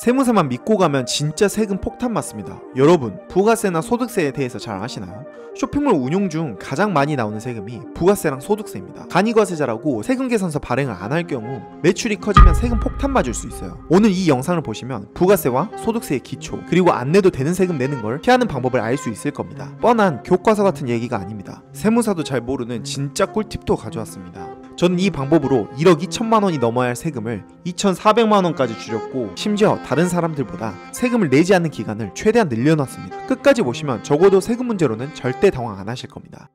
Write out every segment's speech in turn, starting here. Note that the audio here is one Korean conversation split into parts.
세무사만 믿고 가면 진짜 세금 폭탄 맞습니다. 여러분, 부가세나 소득세에 대해서 잘 아시나요? 쇼핑몰 운용 중 가장 많이 나오는 세금이 부가세랑 소득세입니다. 간이과세자라고 세금 계산서 발행을 안 할 경우 매출이 커지면 세금 폭탄 맞을 수 있어요. 오늘 이 영상을 보시면 부가세와 소득세의 기초, 그리고 안 내도 되는 세금 내는 걸 피하는 방법을 알 수 있을 겁니다. 뻔한 교과서 같은 얘기가 아닙니다. 세무사도 잘 모르는 진짜 꿀팁도 가져왔습니다. 저는 이 방법으로 1억 2천만 원이 넘어야 할 세금을 2,400만 원까지 줄였고, 심지어 다른 사람들보다 세금을 내지 않는 기간을 최대한 늘려놨습니다. 끝까지 보시면 적어도 세금 문제로는 절대 당황 안 하실 겁니다.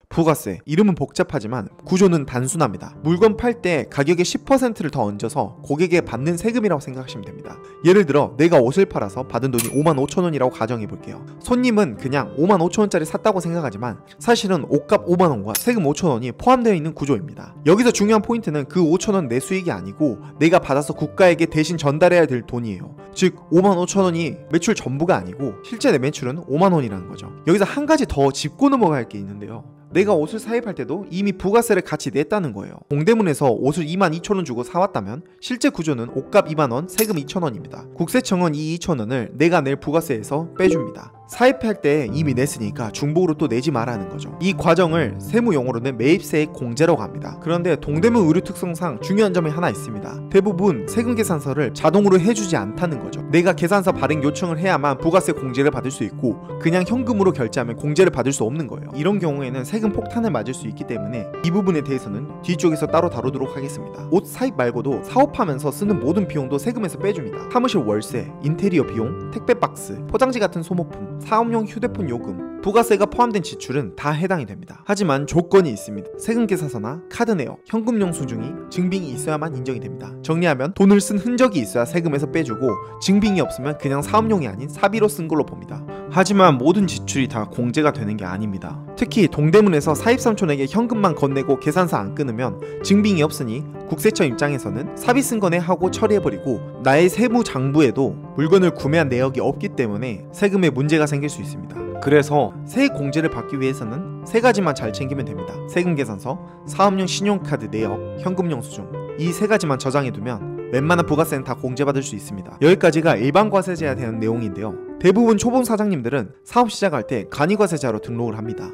부가세, 이름은 복잡하지만 구조는 단순합니다. 물건 팔 때 가격의 10%를 더 얹어서 고객에 받는 세금이라고 생각하시면 됩니다. 예를 들어 내가 옷을 팔아서 받은 돈이 5만 5천 원이라고 가정해 볼게요. 손님은 그냥 5만 5천 원짜리 샀다고 생각하지만 사실은 옷값 5만 원과 세금 5천 원이 포함되어 있는 구조입니다. 여기서 중요한 포인트는 그 5천 원 내 수익이 아니고 내가 받아서 국가에게 대신 전달해야 될 돈이에요. 즉 5만 5천 원이 매출 전부가 아니고 실제 내 매출은 5만 원이라는 거죠. 여기서 한 가지 더 짚고 넘어갈 게 있는데요. 내가 옷을 사입할 때도 이미 부가세를 같이 냈다는 거예요. 동대문에서 옷을 2만 2천 원 주고 사왔다면 실제 구조는 옷값 2만 원, 세금 2천 원입니다. 국세청은 이 2천 원을 내가 낼 부가세에서 빼줍니다. 사입할 때 이미 냈으니까 중복으로 또 내지 말라는 거죠. 이 과정을 세무 용어로는 매입세액 공제라고 합니다. 그런데 동대문 의류 특성상 중요한 점이 하나 있습니다. 대부분 세금 계산서를 자동으로 해주지 않다는 거죠. 내가 계산서 발행 요청을 해야만 부가세 공제를 받을 수 있고, 그냥 현금으로 결제하면 공제를 받을 수 없는 거예요. 이런 경우에는 세금 폭탄을 맞을 수 있기 때문에 이 부분에 대해서는 뒤쪽에서 따로 다루도록 하겠습니다. 옷 사입 말고도 사업하면서 쓰는 모든 비용도 세금에서 빼줍니다. 사무실 월세, 인테리어 비용, 택배 박스, 포장지 같은 소모품, 사업용 휴대폰 요금, 부가세가 포함된 지출은 다 해당이 됩니다. 하지만 조건이 있습니다. 세금 계산서나 카드 내역, 현금용 수중이, 증빙이 있어야만 인정이 됩니다. 정리하면 돈을 쓴 흔적이 있어야 세금에서 빼주고, 증빙이 없으면 그냥 사업용이 아닌 사비로 쓴 걸로 봅니다. 하지만 모든 지출이 다 공제가 되는 게 아닙니다. 특히 동대문에서 사입삼촌에게 현금만 건네고 계산서 안 끊으면 증빙이 없으니 국세청 입장에서는 사비 쓴 거네 하고 처리해버리고, 나의 세무 장부에도 물건을 구매한 내역이 없기 때문에 세금에 문제가 생길 수 있습니다. 그래서 세액 공제를 받기 위해서는 세 가지만 잘 챙기면 됩니다. 세금 계산서, 사업용 신용카드 내역, 현금용 수중, 이 세 가지만 저장해두면 웬만한 부가세는 다 공제받을 수 있습니다. 여기까지가 일반과세자에 대한 내용인데요. 대부분 초보 사장님들은 사업 시작할 때 간이과세자로 등록을 합니다.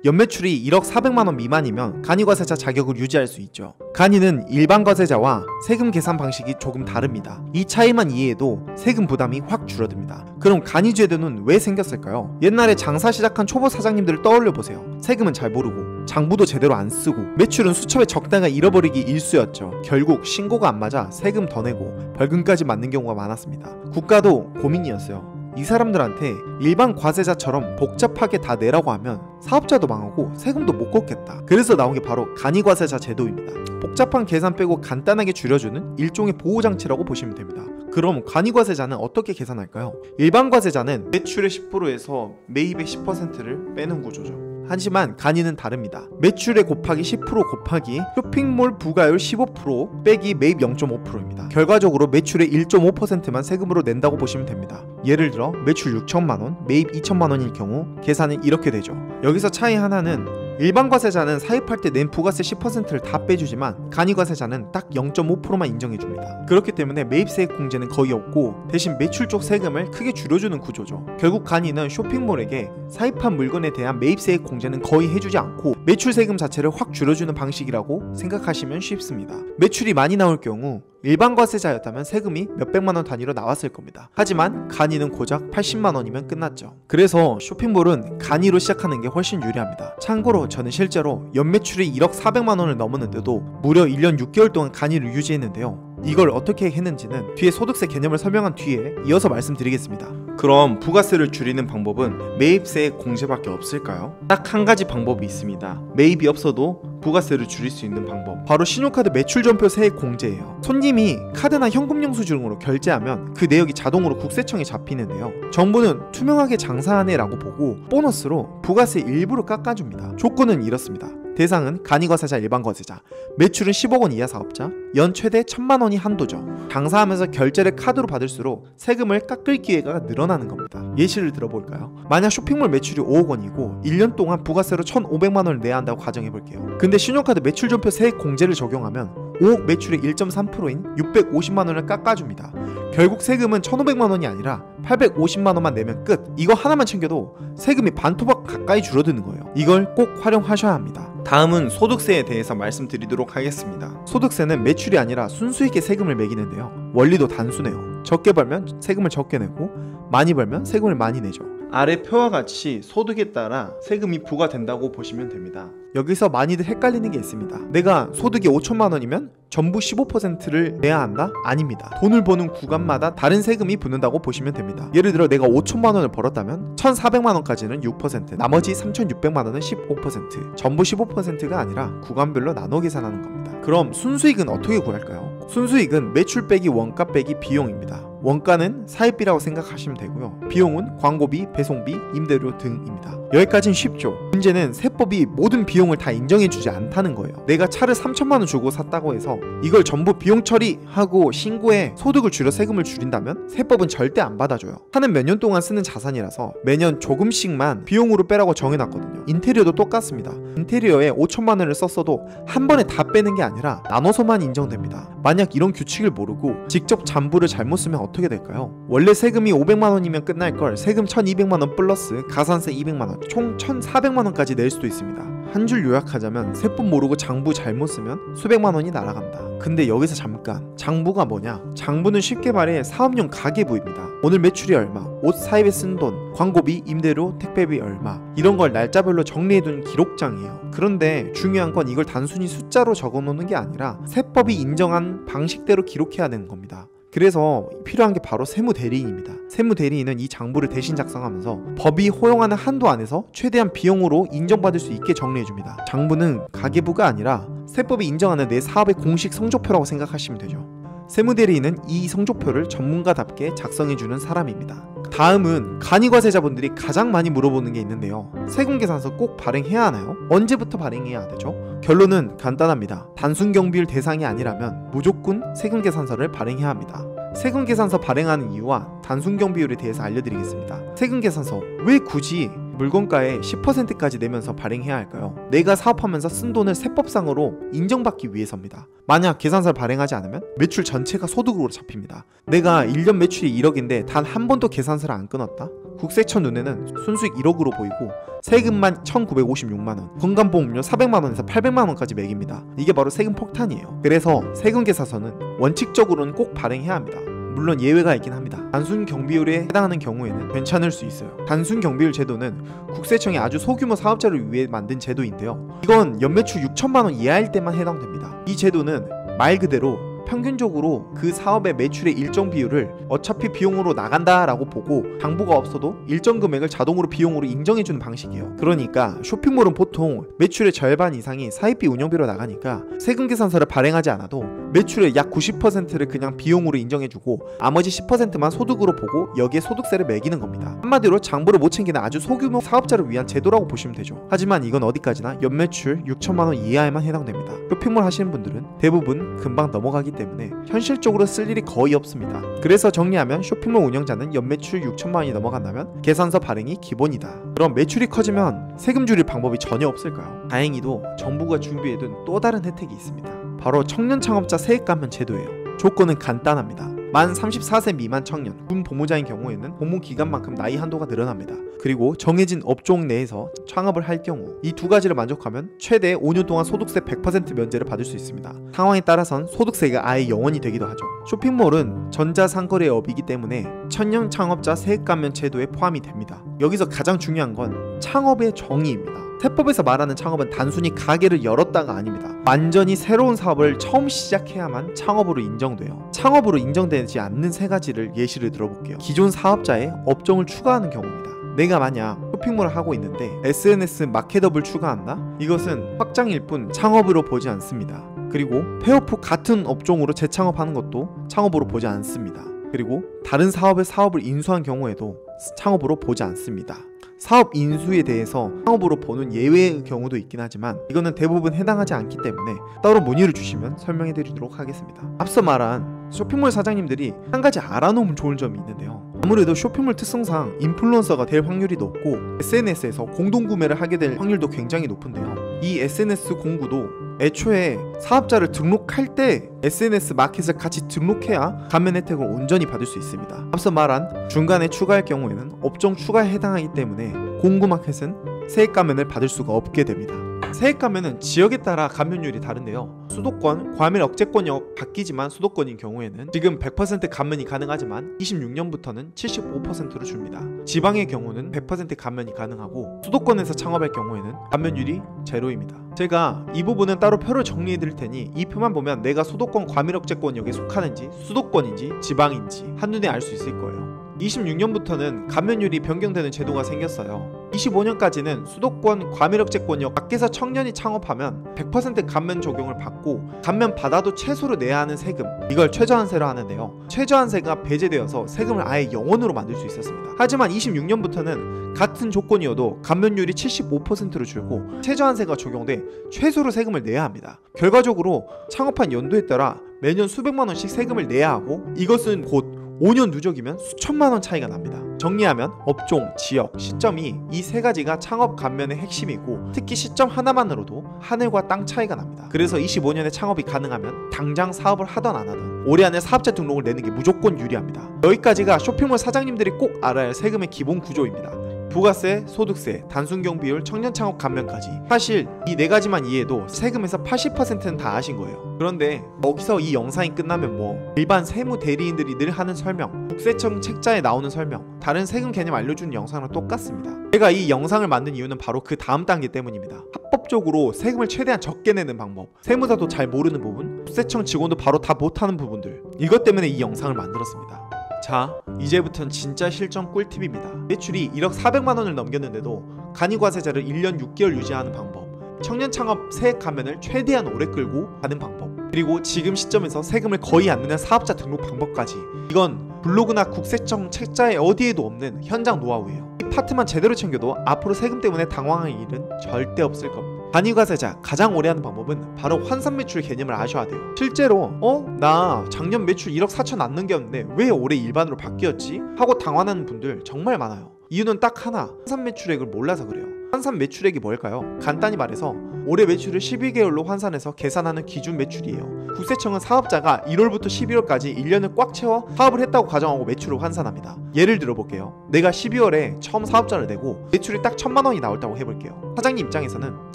연매출이 1억 400만 원 미만이면 간이과세자 자격을 유지할 수 있죠. 간이는 일반과세자와 세금 계산 방식이 조금 다릅니다. 이 차이만 이해해도 세금 부담이 확 줄어듭니다. 그럼 간이제도는 왜 생겼을까요? 옛날에 장사 시작한 초보 사장님들을 떠올려보세요. 세금은 잘 모르고 장부도 제대로 안 쓰고 매출은 수첩에 적다가 잃어버리기 일쑤였죠. 결국 신고가 안 맞아 세금 더 내고 벌금까지 맞는 경우가 많았습니다. 국가도 고민이었어요. 이 사람들한테 일반 과세자처럼 복잡하게 다 내라고 하면 사업자도 망하고 세금도 못 걷겠다. 그래서 나온 게 바로 간이과세자 제도입니다. 복잡한 계산 빼고 간단하게 줄여주는 일종의 보호장치라고 보시면 됩니다. 그럼 간이과세자는 어떻게 계산할까요? 일반 과세자는 매출의 10%에서 매입의 10%를 빼는 구조죠. 하지만 간이는 다릅니다. 매출의 곱하기 10% 곱하기 쇼핑몰 부가율 15% 빼기 매입 0.5%입니다. 결과적으로 매출의 1.5%만 세금으로 낸다고 보시면 됩니다. 예를 들어 매출 6천만원, 매입 2천만원일 경우 계산은 이렇게 되죠. 여기서 차이 하나는 일반 과세자는 사입할 때 낸 부가세 10%를 다 빼주지만 간이과세자는 딱 0.5%만 인정해줍니다. 그렇기 때문에 매입세액 공제는 거의 없고 대신 매출 쪽 세금을 크게 줄여주는 구조죠. 결국 간이는 쇼핑몰에게 사입한 물건에 대한 매입세액 공제는 거의 해주지 않고 매출 세금 자체를 확 줄여주는 방식이라고 생각하시면 쉽습니다. 매출이 많이 나올 경우 일반 과세자였다면 세금이 몇백만원 단위로 나왔을 겁니다. 하지만 간이는 고작 80만원이면 끝났죠. 그래서 쇼핑몰은 간이로 시작하는 게 훨씬 유리합니다. 참고로 저는 실제로 연매출이 1억 400만원을 넘었는데도 무려 1년 6개월 동안 간이를 유지했는데요. 이걸 어떻게 했는지는 뒤에 소득세 개념을 설명한 뒤에 이어서 말씀드리겠습니다. 그럼 부가세를 줄이는 방법은 매입세액 공제밖에 없을까요? 딱 한 가지 방법이 있습니다. 매입이 없어도 부가세를 줄일 수 있는 방법, 바로 신용카드 매출전표 세액 공제예요. 손님이 카드나 현금 영수증으로 결제하면 그 내역이 자동으로 국세청에 잡히는데요. 정부는 투명하게 장사하네 라고 보고 보너스로 부가세 일부를 깎아줍니다. 조건은 이렇습니다. 대상은 간이과세자, 일반과세자, 매출은 10억 원 이하 사업자, 연 최대 1,000만 원이 한도죠. 장사하면서 결제를 카드로 받을수록 세금을 깎을 기회가 늘어나는 겁니다. 예시를 들어볼까요? 만약 쇼핑몰 매출이 5억 원이고 1년 동안 부가세로 1,500만 원을 내야 한다고 가정해볼게요. 근데 신용카드 매출전표 세액 공제를 적용하면 5억 매출의 1.3%인 650만 원을 깎아줍니다. 결국 세금은 1,500만원이 아니라 850만원만 내면 끝. 이거 하나만 챙겨도 세금이 반토막 가까이 줄어드는 거예요. 이걸 꼭 활용하셔야 합니다. 다음은 소득세에 대해서 말씀드리도록 하겠습니다. 소득세는 매출이 아니라 순수익에 세금을 매기는데요. 원리도 단순해요. 적게 벌면 세금을 적게 내고 많이 벌면 세금을 많이 내죠. 아래 표와 같이 소득에 따라 세금이 부과된다고 보시면 됩니다. 여기서 많이들 헷갈리는 게 있습니다. 내가 소득이 5천만원이면 전부 15%를 내야 한다? 아닙니다. 돈을 버는 구간마다 다른 세금이 붙는다고 보시면 됩니다. 예를 들어 내가 5천만원을 벌었다면 1,400만원까지는 6%, 나머지 3,600만원은 15%, 전부 15%가 아니라 구간별로 나눠 계산하는 겁니다. 그럼 순수익은 어떻게 구할까요? 순수익은 매출 빼기 원가 빼기 비용입니다. 원가는 사입비라고 생각하시면 되고요. 비용은 광고비, 배송비, 임대료 등입니다. 여기까지는 쉽죠. 문제는 세법이 모든 비용을 다 인정해주지 않다는 거예요. 내가 차를 3천만원 주고 샀다고 해서 이걸 전부 비용 처리하고 신고해 소득을 줄여 세금을 줄인다면 세법은 절대 안 받아줘요. 차는 몇 년 동안 쓰는 자산이라서 매년 조금씩만 비용으로 빼라고 정해놨거든요. 인테리어도 똑같습니다. 인테리어에 5천만원을 썼어도 한 번에 다 빼는 게 아니라 나눠서만 인정됩니다. 만약 이런 규칙을 모르고 직접 잔부를 잘못 쓰면 어떻게 될까요? 원래 세금이 500만원이면 끝날 걸 세금 1200만원 플러스 가산세 200만원 총 1400만원까지 낼 수도 있습니다. 한 줄 요약하자면 세법 모르고 장부 잘못 쓰면 수백만원이 날아간다. 근데 여기서 잠깐, 장부가 뭐냐? 장부는 쉽게 말해 사업용 가계부입니다. 오늘 매출이 얼마, 옷 사입에 쓴 돈, 광고비, 임대료, 택배비 얼마, 이런 걸 날짜별로 정리해둔 기록장이에요. 그런데 중요한 건 이걸 단순히 숫자로 적어놓는 게 아니라 세법이 인정한 방식대로 기록해야 되는 겁니다. 그래서 필요한 게 바로 세무대리인입니다. 세무대리인은 이 장부를 대신 작성하면서 법이 허용하는 한도 안에서 최대한 비용으로 인정받을 수 있게 정리해줍니다. 장부는 가계부가 아니라 세법이 인정하는 내 사업의 공식 성적표라고 생각하시면 되죠. 세무대리인은 이 성적표를 전문가답게 작성해주는 사람입니다. 다음은 간이과세자분들이 가장 많이 물어보는 게 있는데요. 세금계산서 꼭 발행해야 하나요? 언제부터 발행해야 되죠? 결론은 간단합니다. 단순경비율 대상이 아니라면 무조건 세금계산서를 발행해야 합니다. 세금계산서 발행하는 이유와 단순경비율에 대해서 알려드리겠습니다. 세금계산서 왜 굳이 물건가의 10%까지 내면서 발행해야 할까요? 내가 사업하면서 쓴 돈을 세법상으로 인정받기 위해서입니다. 만약 계산서를 발행하지 않으면 매출 전체가 소득으로 잡힙니다. 내가 1년 매출이 1억인데 단 한 번도 계산서를 안 끊었다? 국세처 눈에는 순수익 1억으로 보이고 세금만 1,956만원, 건강보험료 400만원에서 800만원까지 매깁니다. 이게 바로 세금 폭탄이에요. 그래서 세금계산서는 원칙적으로는 꼭 발행해야 합니다. 물론 예외가 있긴 합니다. 단순 경비율에 해당하는 경우에는 괜찮을 수 있어요. 단순 경비율 제도는 국세청이 아주 소규모 사업자를 위해 만든 제도인데요. 이건 연매출 6천만원 이하일 때만 해당됩니다. 이 제도는 말 그대로 평균적으로 그 사업의 매출의 일정 비율을 어차피 비용으로 나간다라고 보고 장부가 없어도 일정 금액을 자동으로 비용으로 인정해주는 방식이에요. 그러니까 쇼핑몰은 보통 매출의 절반 이상이 사입비 운영비로 나가니까 세금계산서를 발행하지 않아도 매출의 약 90%를 그냥 비용으로 인정해주고 나머지 10%만 소득으로 보고 여기에 소득세를 매기는 겁니다. 한마디로 장부를 못 챙기는 아주 소규모 사업자를 위한 제도라고 보시면 되죠. 하지만 이건 어디까지나 연매출 6천만원 이하에만 해당됩니다. 쇼핑몰 하시는 분들은 대부분 금방 넘어가기 때문에 현실적으로 쓸 일이 거의 없습니다. 그래서 정리하면 쇼핑몰 운영자는 연매출 6천만원이 넘어간다면 계산서 발행이 기본이다. 그럼 매출이 커지면 세금 줄일 방법이 전혀 없을까요? 다행히도 정부가 준비해둔 또 다른 혜택이 있습니다. 바로 청년창업자 세액감면 제도예요. 조건은 간단합니다. 만 34세 미만 청년, 군 보모자인 경우에는 보모 기간만큼 나이 한도가 늘어납니다. 그리고 정해진 업종 내에서 창업을 할 경우 이 두 가지를 만족하면 최대 5년 동안 소득세 100% 면제를 받을 수 있습니다. 상황에 따라선 소득세가 아예 0원이 되기도 하죠. 쇼핑몰은 전자상거래업이기 때문에 청년 창업자 세액감면 제도에 포함이 됩니다. 여기서 가장 중요한 건 창업의 정의입니다. 세법에서 말하는 창업은 단순히 가게를 열었다가 아닙니다. 완전히 새로운 사업을 처음 시작해야만 창업으로 인정돼요. 창업으로 인정되지 않는 세 가지를 예시를 들어볼게요. 기존 사업자의 업종을 추가하는 경우입니다. 내가 만약 쇼핑몰을 하고 있는데 SNS 마켓업을 추가한다? 이것은 확장일 뿐 창업으로 보지 않습니다. 그리고 폐업 후 같은 업종으로 재창업하는 것도 창업으로 보지 않습니다. 그리고 다른 사업을 인수한 경우에도 창업으로 보지 않습니다. 사업 인수에 대해서 창업으로 보는 예외의 경우도 있긴 하지만 이거는 대부분 해당하지 않기 때문에 따로 문의를 주시면 설명해 드리도록 하겠습니다. 앞서 말한 쇼핑몰 사장님들이 한 가지 알아놓으면 좋은 점이 있는데요. 아무래도 쇼핑몰 특성상 인플루언서가 될 확률이 높고 SNS에서 공동구매를 하게 될 확률도 굉장히 높은데요. 이 SNS 공구도 애초에 사업자를 등록할 때 SNS 마켓을 같이 등록해야 감면 혜택을 온전히 받을 수 있습니다. 앞서 말한 중간에 추가할 경우에는 업종 추가에 해당하기 때문에 공구 마켓은 세액 감면을 받을 수가 없게 됩니다. 세액 감면은 지역에 따라 감면율이 다른데요. 수도권, 과밀 억제권이 바뀌지만 수도권인 경우에는 지금 100% 감면이 가능하지만 26년부터는 75%로 줍니다. 지방의 경우는 100% 감면이 가능하고 수도권에서 창업할 경우에는 감면율이 제로입니다. 제가 이 부분은 따로 표를 정리해 드릴 테니 이 표만 보면 내가 수도권 과밀 억제권역에 속하는지 수도권인지 지방인지 한눈에 알 수 있을 거예요. 26년부터는 감면율이 변경되는 제도가 생겼어요. 25년까지는 수도권 과밀억제권역 밖에서 청년이 창업하면 100% 감면 적용을 받고 감면 받아도 최소로 내야 하는 세금, 이걸 최저한세로 하는데요. 최저한세가 배제되어서 세금을 아예 0원으로 만들 수 있었습니다. 하지만 26년부터는 같은 조건이어도 감면율이 75%로 줄고 최저한세가 적용돼 최소로 세금을 내야 합니다. 결과적으로 창업한 연도에 따라 매년 수백만 원씩 세금을 내야 하고 이것은 곧 5년 누적이면 수천만 원 차이가 납니다. 정리하면 업종, 지역, 시점이 이 세 가지가 창업 감면의 핵심이고 특히 시점 하나만으로도 하늘과 땅 차이가 납니다. 그래서 25년에 창업이 가능하면 당장 사업을 하던 안 하던 올해 안에 사업자 등록을 내는 게 무조건 유리합니다. 여기까지가 쇼핑몰 사장님들이 꼭 알아야 할 세금의 기본 구조입니다. 부가세, 소득세, 단순경비율, 청년창업 감면까지 사실 이 네 가지만 이해해도 세금에서 80%는 다 아신 거예요. 그런데 여기서 이 영상이 끝나면 뭐 일반 세무 대리인들이 늘 하는 설명, 국세청 책자에 나오는 설명, 다른 세금 개념 알려주는 영상이랑 똑같습니다. 제가 이 영상을 만든 이유는 바로 그 다음 단계 때문입니다. 합법적으로 세금을 최대한 적게 내는 방법, 세무사도 잘 모르는 부분, 국세청 직원도 바로 다 못하는 부분들, 이것 때문에 이 영상을 만들었습니다. 자, 이제부턴 진짜 실전 꿀팁입니다. 매출이 1억 400만 원을 넘겼는데도 간이과세자를 1년 6개월 유지하는 방법, 청년창업 세액 감면을 최대한 오래 끌고 가는 방법, 그리고 지금 시점에서 세금을 거의 안 내는 사업자 등록 방법까지, 이건 블로그나 국세청 책자에 어디에도 없는 현장 노하우예요. 이 파트만 제대로 챙겨도 앞으로 세금 때문에 당황할 일은 절대 없을 겁니다. 간이과세자 가장 오래 하는 방법은 바로 환산매출 개념을 아셔야 돼요. 실제로 나 작년 매출 1억 4천 안 넘겼는데 왜 올해 일반으로 바뀌었지? 하고 당황하는 분들 정말 많아요. 이유는 딱 하나, 환산매출액을 몰라서 그래요. 환산매출액이 뭘까요? 간단히 말해서 올해 매출을 12개월로 환산해서 계산하는 기준 매출이에요. 국세청은 사업자가 1월부터 12월까지 1년을 꽉 채워 사업을 했다고 가정하고 매출을 환산합니다. 예를 들어볼게요. 내가 12월에 처음 사업자를 내고 매출이 딱 1,000만 원이 나왔다고 해볼게요. 사장님 입장에서는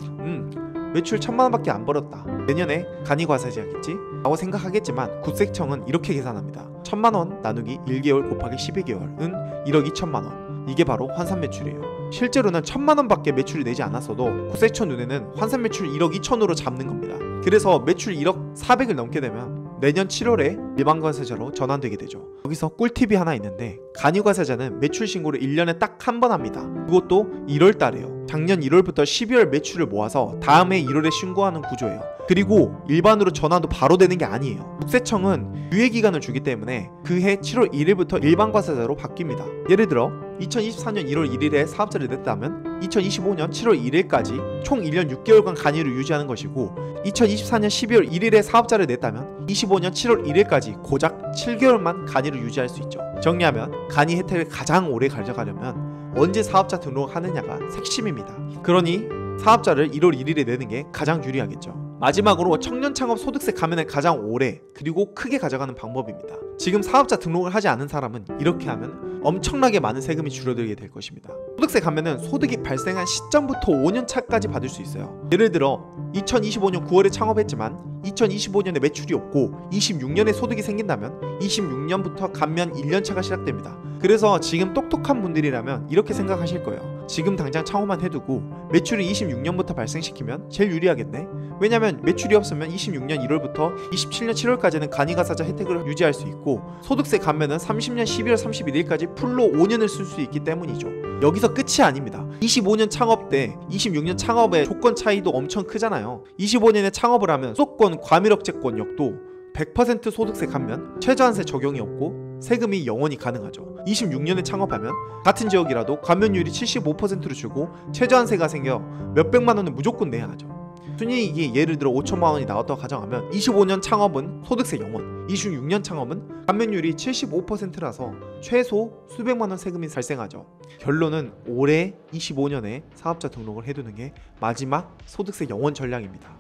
매출 1,000만 원밖에 안 벌었다, 내년에 간이과세자겠지? 라고 생각하겠지만 국세청은 이렇게 계산합니다. 1,000만 원 나누기 1개월 곱하기 12개월은 1억 2천만 원. 이게 바로 환산매출이에요. 실제로는 1,000만 원밖에 매출이 내지 않았어도 국세청 눈에는 환산매출 1억 2천으로 잡는 겁니다. 그래서 매출 1억 400을 넘게 되면 내년 7월에 일반과세자로 전환되게 되죠. 여기서 꿀팁이 하나 있는데 간이과세자는 매출 신고를 1년에 딱 한 번 합니다. 그것도 1월 달에요. 작년 1월부터 12월 매출을 모아서 다음해 1월에 신고하는 구조예요. 그리고 일반으로 전환도 바로 되는 게 아니에요. 국세청은 유예기간을 주기 때문에 그해 7월 1일부터 일반과세자로 바뀝니다. 예를 들어 2024년 1월 1일에 사업자를 냈다면 2025년 7월 1일까지 총 1년 6개월간 간이를 유지하는 것이고 2024년 12월 1일에 사업자를 냈다면 25년 7월 1일까지 고작 7개월만 간이를 유지할 수 있죠. 정리하면 간이 혜택을 가장 오래 가져가려면 언제 사업자 등록하느냐가 핵심입니다. 그러니 사업자를 1월 1일에 내는 게 가장 유리하겠죠. 마지막으로 청년창업 소득세 감면을 가장 오래 그리고 크게 가져가는 방법입니다. 지금 사업자 등록을 하지 않은 사람은 이렇게 하면 엄청나게 많은 세금이 줄어들게 될 것입니다. 소득세 감면은 소득이 발생한 시점부터 5년 차까지 받을 수 있어요. 예를 들어 2025년 9월에 창업했지만 2025년에 매출이 없고 26년에 소득이 생긴다면 26년부터 감면 1년 차가 시작됩니다. 그래서 지금 똑똑한 분들이라면 이렇게 생각하실 거예요. 지금 당장 창업만 해두고 매출을 26년부터 발생시키면 제일 유리하겠네? 왜냐면 매출이 없으면 26년 1월부터 27년 7월까지는 간이과세자 혜택을 유지할 수 있고 소득세 감면은 30년 12월 31일까지 풀로 5년을 쓸 수 있기 때문이죠. 여기서 끝이 아닙니다. 25년 창업 때 26년 창업의 조건 차이도 엄청 크잖아요. 25년에 창업을 하면 수도권 과밀억제권역도 100% 소득세 감면, 최저한세 적용이 없고 세금이 영원히 가능하죠. 26년에 창업하면 같은 지역이라도 감면율이 75%로 주고 최저한세가 생겨 몇백만 원은 무조건 내야 하죠. 순이익이 예를 들어 5천만 원이 나왔다고 가정하면 25년 창업은 소득세 0원, 26년 창업은 감면율이 75%라서 최소 수백만 원 세금이 발생하죠. 결론은 올해 25년에 사업자 등록을 해두는 게 마지막 소득세 0원 전략입니다.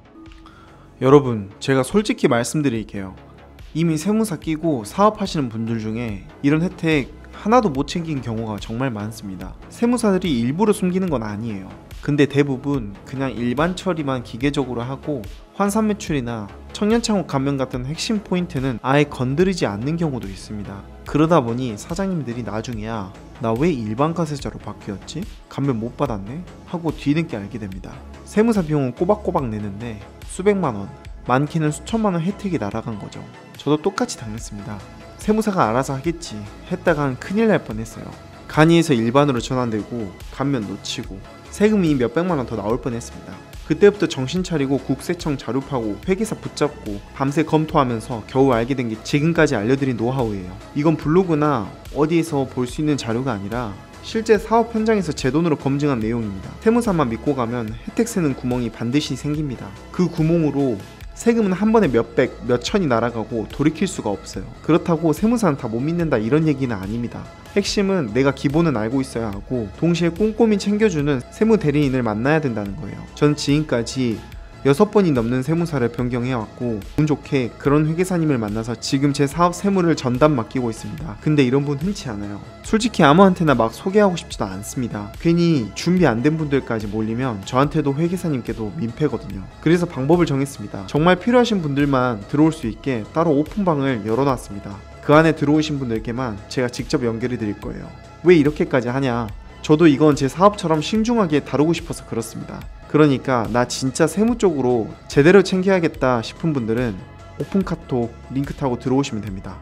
여러분, 제가 솔직히 말씀드릴게요. 이미 세무사 끼고 사업하시는 분들 중에 이런 혜택 하나도 못 챙긴 경우가 정말 많습니다. 세무사들이 일부러 숨기는 건 아니에요. 근데 대부분 그냥 일반 처리만 기계적으로 하고 환산 매출이나 청년창업 감면 같은 핵심 포인트는 아예 건드리지 않는 경우도 있습니다. 그러다 보니 사장님들이 나중에야 나 왜 일반 과세자로 바뀌었지? 감면 못 받았네? 하고 뒤늦게 알게 됩니다. 세무사 비용은 꼬박꼬박 내는데 수백만원, 많게는 수천만원 혜택이 날아간 거죠. 저도 똑같이 당했습니다. 세무사가 알아서 하겠지 했다간 큰일 날 뻔했어요. 간이에서 일반으로 전환되고 감면 놓치고 세금이 몇백만원 더 나올 뻔했습니다. 그때부터 정신 차리고 국세청 자료 파고 회계사 붙잡고 밤새 검토하면서 겨우 알게 된 게 지금까지 알려드린 노하우예요. 이건 블로그나 어디에서 볼 수 있는 자료가 아니라 실제 사업 현장에서 제 돈으로 검증한 내용입니다. 세무사만 믿고 가면 혜택 세는 구멍이 반드시 생깁니다. 그 구멍으로 세금은 한 번에 몇백, 몇천이 날아가고 돌이킬 수가 없어요. 그렇다고 세무사는 다 못 믿는다 이런 얘기는 아닙니다. 핵심은 내가 기본은 알고 있어야 하고 동시에 꼼꼼히 챙겨주는 세무 대리인을 만나야 된다는 거예요. 전 지금까지 6번이 넘는 세무사를 변경해왔고 운 좋게 그런 회계사님을 만나서 지금 제 사업 세무를 전담 맡기고 있습니다. 근데 이런 분 흔치 않아요. 솔직히 아무한테나 막 소개하고 싶지도 않습니다. 괜히 준비 안 된 분들까지 몰리면 저한테도 회계사님께도 민폐거든요. 그래서 방법을 정했습니다. 정말 필요하신 분들만 들어올 수 있게 따로 오픈방을 열어놨습니다. 그 안에 들어오신 분들께만 제가 직접 연결해 드릴 거예요. 왜 이렇게까지 하냐? 저도 이건 제 사업처럼 신중하게 다루고 싶어서 그렇습니다. 그러니까 나 진짜 세무 쪽으로 제대로 챙겨야겠다 싶은 분들은 오픈 카톡 링크 타고 들어오시면 됩니다.